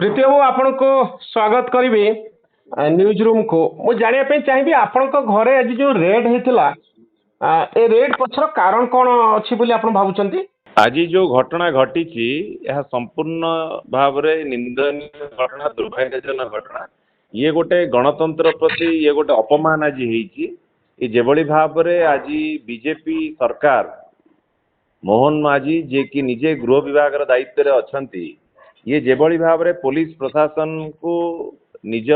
प्रीति बाबू आपण को स्वागत करी न्यूज रूम को मु जाना चाहिए आपण घरे आज जो रेड होता ए रेड पछर कारण कौन अच्छी बोली आप भावुंट आज जो घटना घटी यह संपूर्ण भाव निंदनीय घटना दुर्भाग्यजनक घटना ये गोटे गणतंत्र प्रति ये गोटे अपमान आज होभली भाव आज बीजेपी सरकार मोहन माझी जे कि निजे गृह विभाग दायित्व अच्छा ये जेभली भाव पुलिस प्रशासन को निज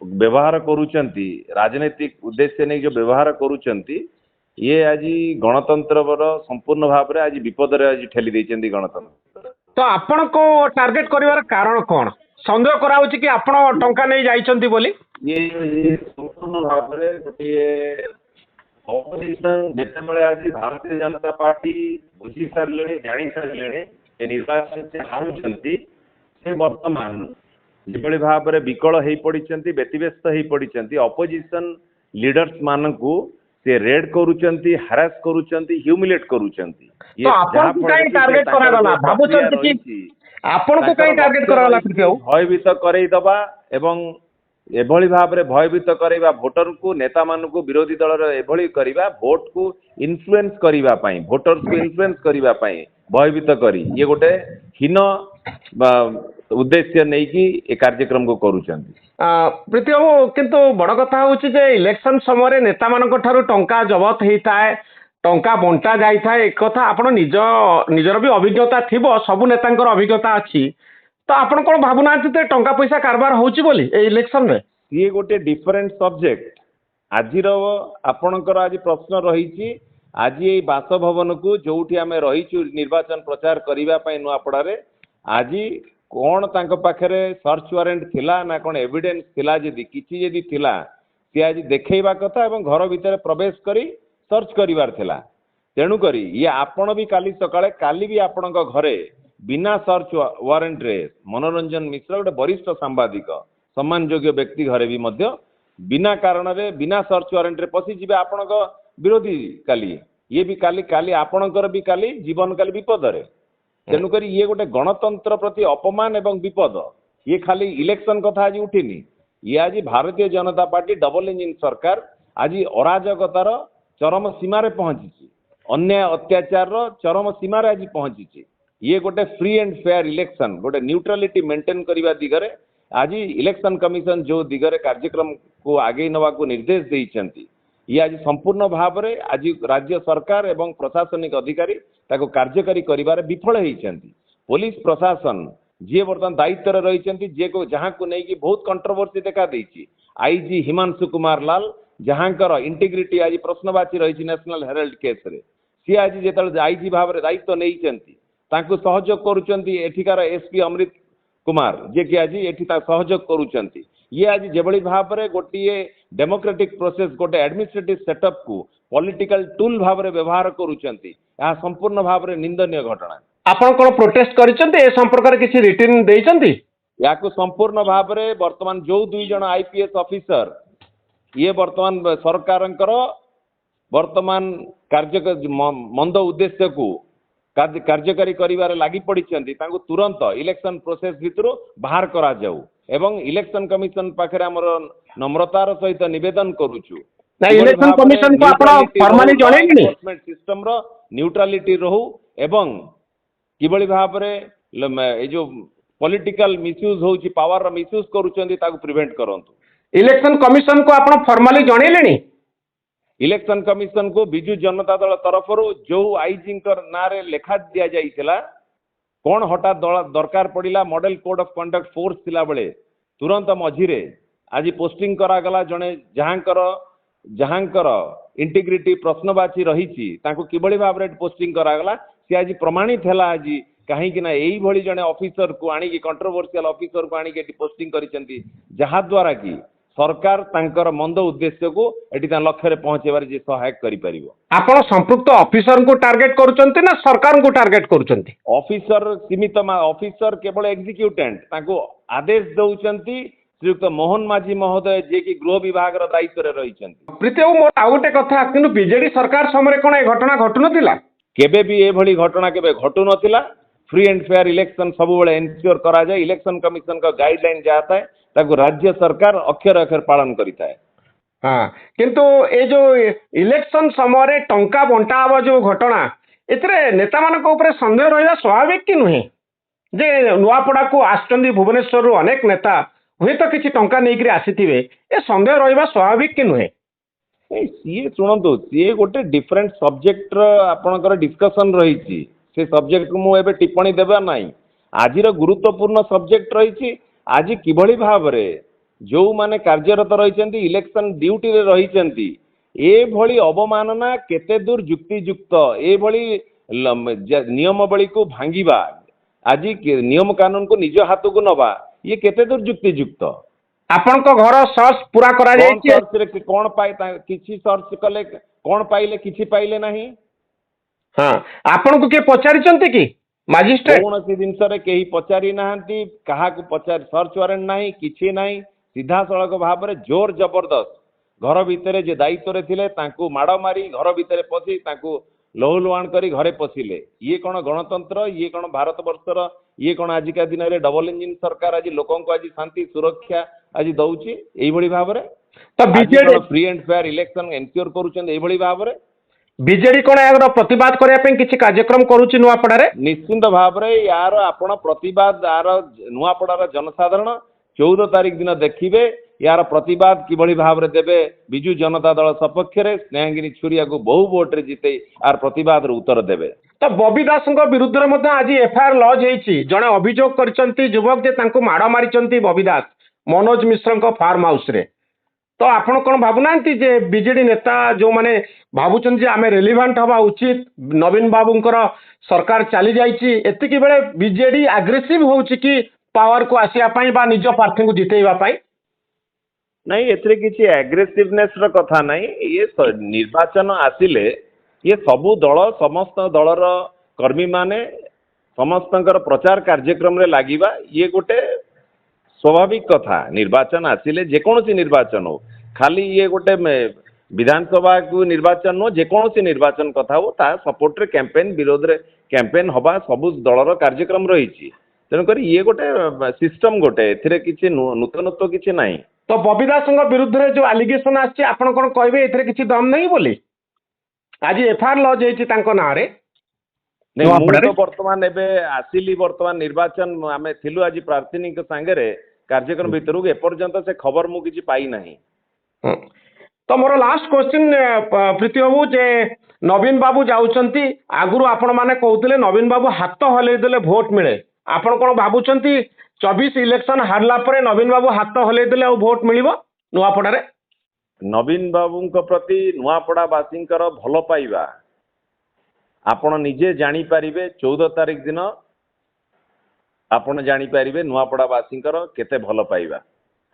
व्यवहार करुचंती राजनीतिक उद्देश्य नहीं जो व्यवहार करुचंती ये आज गणतंत्र संपूर्ण भाव आज विपद आज ठेली देइचंती गणतंत्र। तो आपण को टार्गेट करिवार कारण कौन संदेह करा कि आपण टंका नहीं जाइचंती बोली ये संपूर्ण भाव ऑपोजिशन जेते आज भारतीय जनता पार्टी बुझी सारे जानी सारे निर्वाचन से हारुचंती से वर्तमान जिभली भाव में विकल हो पड़ती व्यतिव्यस्त हो पड़ती ऑपोजिशन लीडर्स मान को से रेड करुचंती हरास करुचंती ह्यूमिलेट करुचंती ये टार्गेट करागला भाबुचंती कि आपण को काई टार्गेट करागला भयभीत करैदबा एवं एभली भाव में भयभीत करवा भोटर को नेता मान को विरोधी दल एभली करवा भोट को इन्फ्लुएंस करबा पई भोटर्स को इन्फ्लुएंस करबा पई भयभीत करी ये गोटे हीन उद्देश्य नहीं कि ए कार्यक्रम को करुचंती। प्रीति बाबू किंतु बड़ कथा होची जे इलेक्शन समय नेता मान ठारू टंका जबत होता है टंका बंटा जाई था एक कथा आपण निजर भी अभिज्ञता थिबो सबु नेतांकर अभिज्ञता अछि तो आपण कोन भाबुना जे टंका पैसा कारबार होची बोली ए इलेक्शन रे ये गोटे डिफरेंट सब्जेक्ट आजिर आपणकर आज प्रश्न रही आज ये बासभवन को जोठी आम रहीचु निर्वाचन प्रचार करने नुआपड़ा आज कौन तांको पाखरे सर्च वारेंट थिला ना कौन एविडेंस थिला जदि किछि जदि थिला से आज देखैबा कथा एवं घर भीतर प्रवेश करी सर्च करिवार थिला तेणु करी ये आपण भी काली सकाळे काली भी आपणक घरे बिना सर्च वारेंट रे मनोरंजन मिश्र गोटे वरिष्ठ सांबादिक सम्मान योग्य व्यक्ति घरे भी मध्य बिना कारण रे बिना सर्च वारेंट रे पसी जिबे आपणक विरोधी काली ये भी काली काली आपणकर भी काली जीवन काली विपद रे तेणुक ये गोटे गणतंत्र प्रति अपमान एवं विपद ये खाली इलेक्शन कथा आज उठिनी ये आज Bharatiya Janata party double engine सरकार आज अराजकतार चरम सीमार पहुंची अन्याय अत्याचार चरम सीमार आज पहुंची ये गोटे फ्री एंड फेयर इलेक्शन गोटे न्यूट्रालिटी मेंटेन करने दिगरे आज इलेक्शन कमिशन जो दिगरे कार्यक्रम को आगे नवा को निर्देश देइचंती ये आज संपूर्ण भाव में आज राज्य सरकार एवं प्रशासनिक अधिकारी ताको कार्यकारी करिबार विफल होइचंती पुलिस प्रशासन जे वर्तमान दायित्व रही जे को जहाँ को नहीं कि बहुत कंट्रोवर्सी देखा देइची आईजी हिमांशु कुमार लाल जहाँकर इंटीग्रिटी आज प्रश्नवाची रही नेशनल हेराल्ड केस रे सी आज जेतल आईजी भाव में दायित्व नहीं तांको सहयोग करुचंती एठिकार एसपी अमृत कुमार जे कि आज एठी सहयोग करुचंती ये आज जेभली भाव में गोटे डेमोक्रेटिक प्रोसेस गोटे एडमिनिस्ट्रेटिव सेटअप को पॉलिटिकल टूल भाव में व्यवहार करुचंती यह संपूर्ण भाव में निंदनीय घटना। आपण कोन प्रोटेस्ट करिसंती ए संपर्क रे किछि रिटर्न देइसंती या को संपूर्ण भाव में वर्तमान जो दुई जन आईपीएस ऑफिसर ये वर्तमान सरकारंकर वर्तमान कार्य मंद उद्देश्य को कार्यकारी करिवार लागि पड़िचंती तांको तुरंत इलेक्शन प्रोसेस भितर बाहर करा जाऊ एवं इलेक्शन कमिशन पाखरे हमर नम्रतार सहित निवेदन करूछु ना इलेक्शन कमिशन को आपण फॉर्मली जणैनी सिस्टम रो न्यूट्रलिटी रहू एवं किबळी भाव रे ए जो पॉलिटिकल मिसयूज होची पावर रो मिसयूज करूचंती ताको प्रिवेंट करंतु इलेक्शन कमिशन को आपण फॉर्मली जणैलेनी इलेक्शन कमिशन को बिजू जनता दल तरफ जो आईजी ना लेखा दि जाइला कौन हठात दरकार पड़ा model code of conduct force थिला बेले तुरंत मझिरे आज पोस्टिंग करागला जड़े जहाँकर इंटीग्रिटी प्रश्नवाची रही किभली भाव में पोस्टिंग करागला सी आज प्रमाणित है आज कहीं यही भली जड़े ऑफिसर को आनिकी कंट्रोवर्शियल ऑफिसर को आनिकी पोस्टिंग करिसेंती जहा द्वारा की सरकार तांकर मंद उद्देश्य को एटी लक्ष्य पहुंचेबार जे सहायक करि परिबो। आपण संपुक्त ऑफिसर को टार्गेट करूचंती ना सरकार को टार्गेट करूचंती ऑफिसर सीमित ऑफिसर केवल एग्जीक्यूटेंट तांको आदेश दउचंती श्रीयुक्त मोहन माझी महोदय जे कि गृह विभाग दायित्व रही। प्रीति बाबू मोर आउ गोटे कथा किंतु बीजेडी सरकार समय कोन ए घटना घटु नथिला केबे भी ए भली घटना केबे घटु नथिला फ्री एंड फेयर इलेक्शन सबुबले एनश्योर करा जाए इलेक्शन कमिशन का गाइडलाइन जहाँ था ताकू राज्य सरकार अक्षर अक्षर पालन करिता है। हाँ किंतु ए जो इलेक्शन समय टंका बंटा हवा जो घटना एथिरे नेता मानक ऊपर संदेह रहा स्वाभाविक कि नुहे जे नुआपड़ा को आसुचंदी भुवनेश्वर रु अनेक नेता हुए तो किसी टंका नहीं आसीथिबे ए संदेह रहा स्वाभाविक कि नुहे सीए शुणु सी गोटे डिफरेंट सब्जेक्ट आपणकर डिस्कसन रही से सब्जेक्ट को मुझे टिप्पणी देवा ना आज गुरुत्वपूर्ण सब्जेक्ट रही आज किभली भाव जो माने कार्यरत रही इलेक्शन ड्यूटी रे रही एभली अवमानना केते दूर युक्तियुक्त एभली नियमावली को भांगिबा आज नियम कानून को निज हाथ को नवा ये केते दूर युक्तियुक्त आपण को घर सर्च पूरा करा जायछि सर्च रे कोन पाई किछि सर्च कले कोन पाइले किछि पाइले नाही। हाँ आपण को के पचारिचंती कि मजिस्ट्रेट कौन सी जिनस रे केही पचारि नाहंती कहा को पचार सर्च वारंट नाही किछि नाही सीधा सड़क भाव में जोर जबरदस्त घर भितर जे दायित्व रे थिले तांकू माड़ मारी घर भितर पशि तांकू लहुलुहाण करी घरे पशिले ये कौन गणतंत्र ये कौन भारत वर्षर ये कौन आजिका दिन में डबल इंजिन सरकार आज लोकों को आज शांति सुरक्षा आज दउची एई भली भाव रे तो BJD free and fair election ensure करूछन एई भली भाव रे बीजेडी कोन यार प्रतिवाद करया पे किछि कार्यक्रम करूची नुआपड़ा रे निश्चिंत भाव रे यार आपण प्रतिवाद यार नुआपड़ार जनसाधारण 14 तारीख दिन देखिए यार प्रतिवाद किभली भाव रे देबे बिजु जनता दल सपक्ष रे स्नेहगिरी छुरिया को बहु वोट रे जीते यार प्रतिवाद रे उत्तर देबे। तो बबी दास विरुद्ध में आज एफआईआर लॉज होती जड़े अभियोग करचंती युवक जे तांको माड़ मारिचंती बबी दास मनोज मिश्र फार्म हाउस रे तो आपण कौन भावुना जे बीजेडी नेता जो माने भावुचंती आमे रेलिवेंट हवा उचित नवीन बाबूंकर सरकार चली जाइए एतिकी बेले बीजेडी आग्रेसिव होउची कि पावर को आसिया पाई बा निज प्रार्थी को जितेइबा पाई नहीं एथरे किछि एग्रेसिवनेस र कथा नहीं ये निर्वाचन आसिले ये सबु दल समस्त दलर कर्मी माने समस्तंकर प्रचार कार्यक्रम रे लागिबा ये गोटे स्वाभाविक कथा निर्वाचन आसिले जेकोसी निर्वाचन हो खाली ये गोटे विधानसभा को निर्वाचन हो जेकोसी निर्वाचन कथा हो ता सपोर्ट रे कैंपेन विरोध रे कैंपेन हबा सबु दलर कार्यक्रम रही तेणुक ये गोटे सिस्टम गोटे एथिरे किछि नूतनत्व किछि नाही। तो बबी दास विरुद्ध रे जो एलिगेशन आछि आपण कोन कहबे एथिरे किछि दम नहीं बोली आज एफआईआर लॉज होईछि तांको ना रे नहीं मु तो वर्तमान एबे आसिली वर्तमान निर्वाचन आमे थिलु आज प्रार्थनी के संगे रे कार्यक्रम भितरु एपर्यंत से खबर मु किछि पाई नाही। तो मोर लास्ट क्वेश्चन प्रीति बाबू जे नवीन बाबू जाउचंती आगुरु आपण माने कहउतले नवीन बाबू हाथ हलै देले भोट मिले आपण कोन भाबुचंती 24 इलेक्शन हारला परे नवीन बाबू हाथ हलै देले आ भोट मिलिबो नुआपड़ा रे नवीन बाबू प्रति नुआपड़ा बासींकर भल पाइबा आपण निजे जानी पारिबे 14 तारीख दिन आपण जानी पारिबे नुआपड़ा बासींकर केते भल पाइबा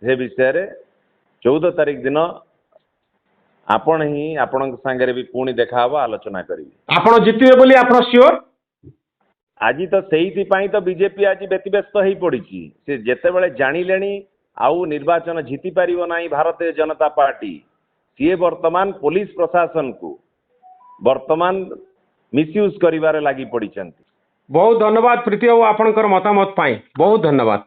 से विषय रे 14 तारीख दिन आपण ही आपण संगे भी पुणी देखा हवा आलोचना करी आपण जितिबे बोली आपण श्योर आज तो से तो बीजेपी आज व्यतिव्यस्त हो पड़ी से जेते बेले जानिलेनी आउ निर्वाचन जीति पारिबो नाही भारतीय जनता पार्टी सी वर्तमान पुलिस प्रशासन को वर्तमान मिसयूज करिवारे लागि पड़ी। बहुत धन्यवाद प्रीति बाबू आपनकर मतामत पाई बहुत धन्यवाद।